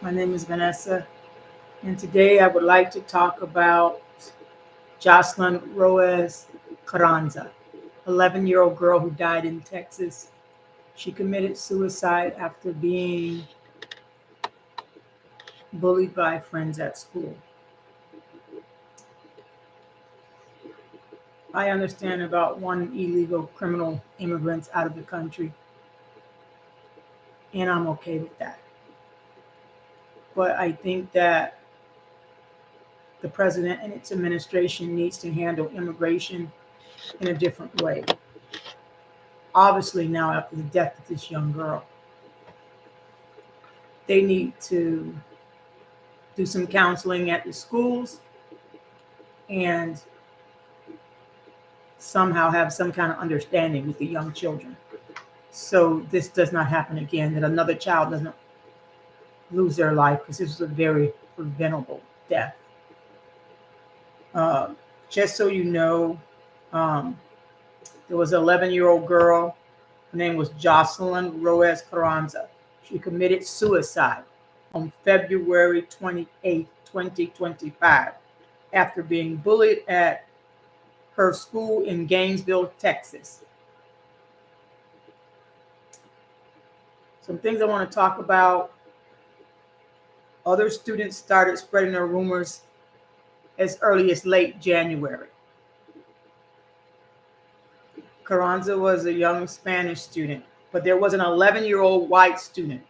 My name is Vanessa, and today I would like to talk about Jocelynn Rojo Carranza, 11-year-old girl who died in Texas. She committed suicide after being bullied by friends at school. I understand about one illegal criminal immigrants out of the country, and I'm okay with that. But I think that the president and its administration needs to handle immigration in a different way. Obviously, now after the death of this young girl, they need to do some counseling at the schools and somehow have some kind of understanding with the young children. So this does not happen again, that another child doesn't lose their life, because this was a very preventable death. Uh, just so you know, um, there was an 11-year-old girl. Her name was Jocelynn Rojo Carranza. She committed suicide on February 28, 2025, after being bullied at her school in Gainesville, Texas. Some things I want to talk about. Other students started spreading their rumors as early as late January. Carranza was a young Spanish student, but there was an 11-year-old white student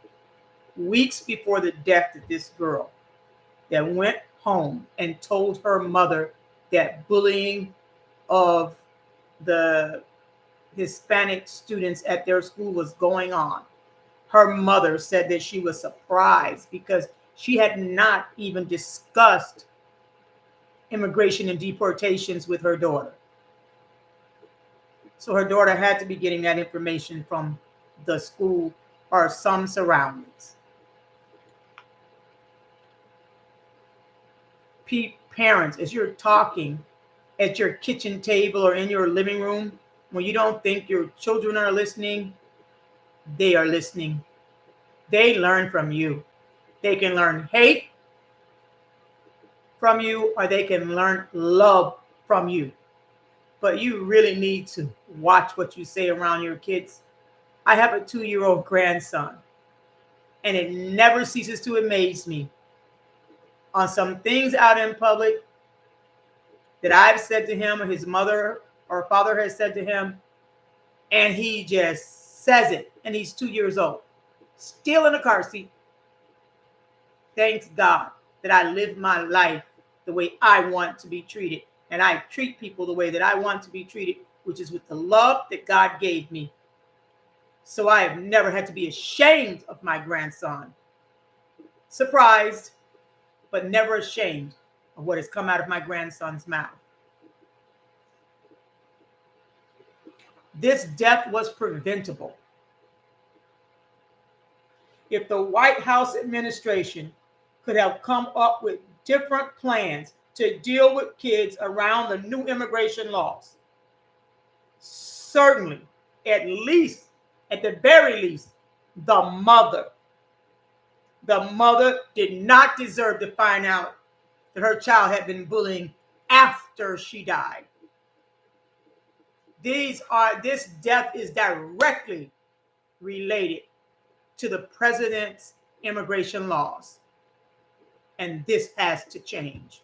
weeks before the death of this girl that went home and told her mother that bullying of the Hispanic students at their school was going on. Her mother said that she was surprised because she had not even discussed immigration and deportations with her daughter. So her daughter had to be getting that information from the school or some surroundings. Parents, as you're talking at your kitchen table or in your living room, when you don't think your children are listening, they are listening. They learn from you. They can learn hate from you, or they can learn love from you. But you really need to watch what you say around your kids. I have a 2-year-old grandson, and it never ceases to amaze me on some things out in public that I've said to him, or his mother or father has said to him, and he just says it, and he's 2 years old, still in a car seat. Thanks God that I live my life the way I want to be treated, and I treat people the way that I want to be treated, which is with the love that God gave me. So I have never had to be ashamed of my grandson. Surprised, but never ashamed of what has come out of my grandson's mouth. This death was preventable. If the White House administration could have come up with different plans to deal with kids around the new immigration laws, certainly, at the very least, the mother did not deserve to find out that her child had been bullying after she died. This death is directly related to the president's immigration laws. And this has to change.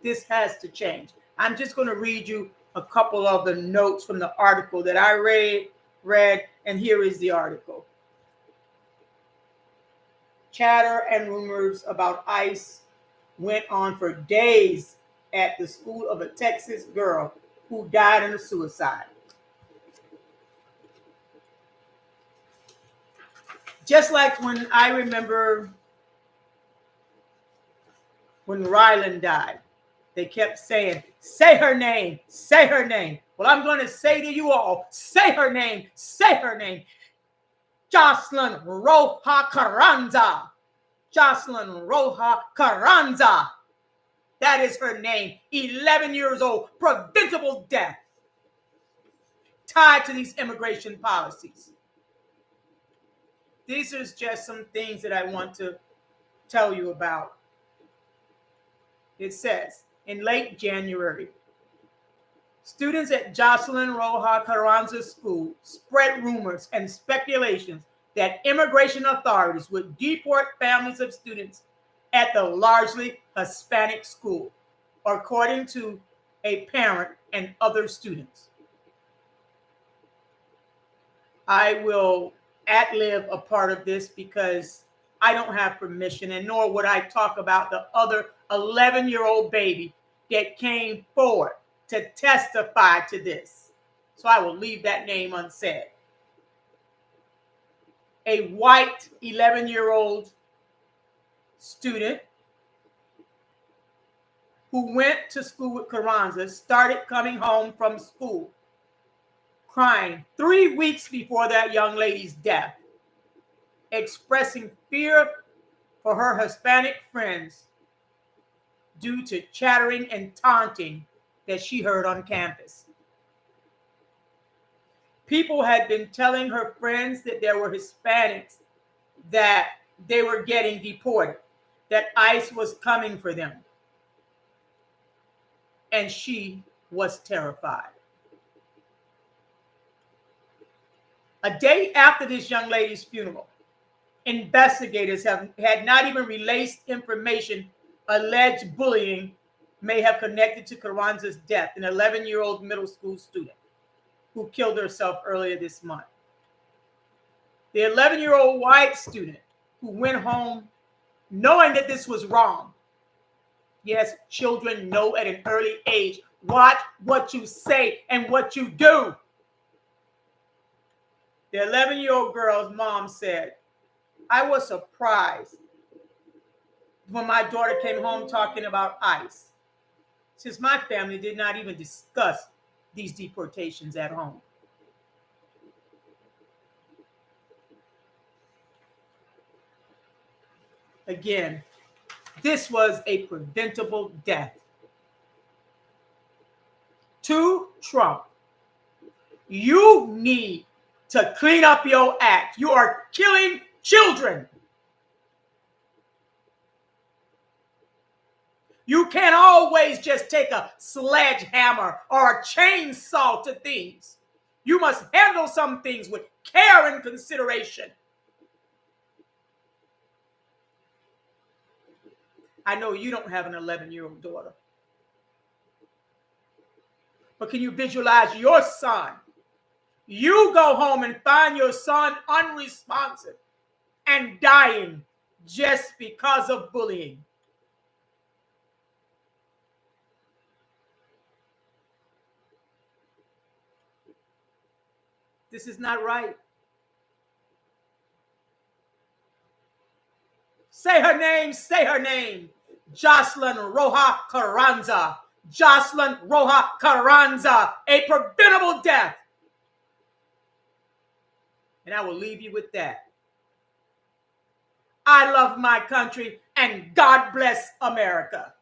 This has to change. I'm just going to read you a couple of the notes from the article that I read, and here is the article. Chatter and rumors about ICE went on for days at the school of a Texas girl who died in a suicide. Just like when I remember when Ryland died, they kept saying, say her name, say her name. Well, I'm going to say to you all, say her name, say her name. Jocelynn Rojo Carranza. Jocelynn Rojo Carranza. That is her name. 11 years old, preventable death tied to these immigration policies. these are just some things that I want to tell you about. It says, in late January, students at Jocelynn Rojo Carranza School spread rumors and speculations that immigration authorities would deport families of students at the largely Hispanic school, according to a parent and other students. I will ad-lib a part of this because I don't have permission, and nor would I talk about the other 11-year-old baby that came forward to testify to this. So I will leave that name unsaid. A white 11-year-old student who went to school with Carranza started coming home from school crying 3 weeks before that young lady's death, expressing fear for her Hispanic friends due to chattering and taunting that she heard on campus. People had been telling her friends that there were Hispanics, that they were getting deported, that ICE was coming for them. And she was terrified. A day after this young lady's funeral, investigators had not even released information alleged bullying may have connected to Carranza's death, an 11-year-old middle school student who killed herself earlier this month. The 11-year-old white student who went home knowing that this was wrong. Yes, children know at an early age. Watch what you say and what you do. The 11-year-old girl's mom said, I was surprised when my daughter came home talking about ICE, since my family did not even discuss these deportations at home. Again, this was a preventable death. To Trump, you need to clean up your act. You are killing children. You can't always just take a sledgehammer or a chainsaw to things. You must handle some things with care and consideration. I know you don't have an 11-year-old daughter. But can you visualize your son? You go home and find your son unresponsive and dying just because of bullying. This is not right. Say her name, say her name. Jocelynn Rojo Carranza. Jocelynn Rojo Carranza. A preventable death. And I will leave you with that. I love my country and God bless America.